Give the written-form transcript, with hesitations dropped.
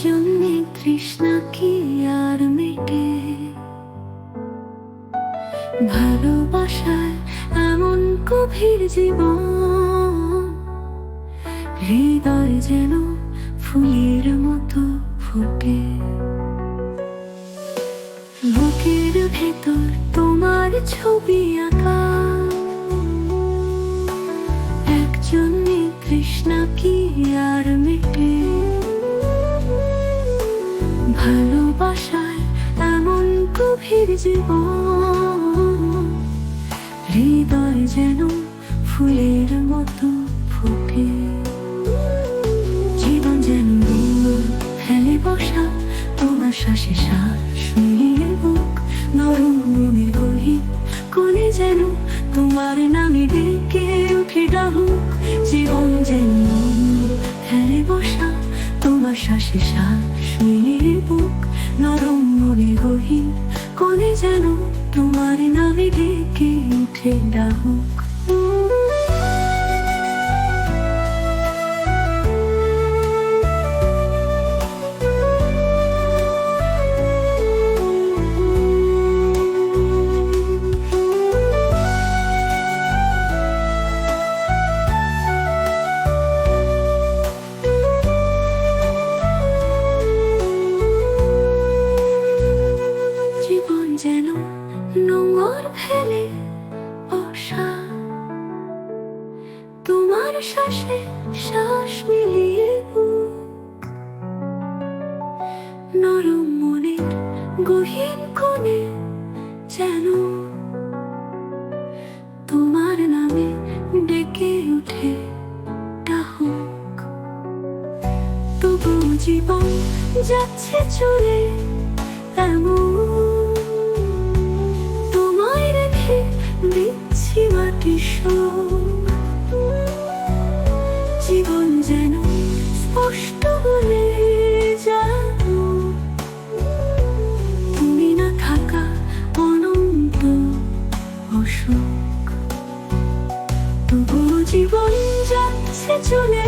জন্যে তৃষ্ণা কি আর মেটে? ভালোবাসায় এমন গভীর জীবন, হৃদয় যেন ফুলের মতো ফোটে। বুকের ভেতর তোমার ছবি আঁকা, একজনে তৃষ্ণা কি আর মেটে? ভালোবাসায় এমন গভীর জীবন, হৃদয় যেন ফুলের মতো ফোটে। জীবন যেন ফেলে বসা, তোমার শ্বাসে শ্বাস মিলিয়ে বুক, নরম মনে গহীন কোণে যেন তোমার নামে ডেকে উঠে ডাহুক। জীবন যেন ফেলে বসা, তোমার শ্বাসে শ্বাস মিলিয়ে বুক, নরম মনে গহীন কোণে যেন তোমার নামে ডেকে উঠে ডাহুক। জীবন যেন নোংর ফেলে বসা, তোমার শ্বাসে শ্বাস মিলিয়ে বুক, নরম মনের গহীন কোণে যেন তোমার নামে ডেকে উঠে ডাহুক। তবু জীবন যাচ্ছে চলে এমন, তোমায় রেখে দিচ্ছি মাটি সব। জীবন যেন স্পষ্ট বলে জানো, তুমি না থাকা অনন্ত অসুখ। তবু জীবন যাচ্ছে চলে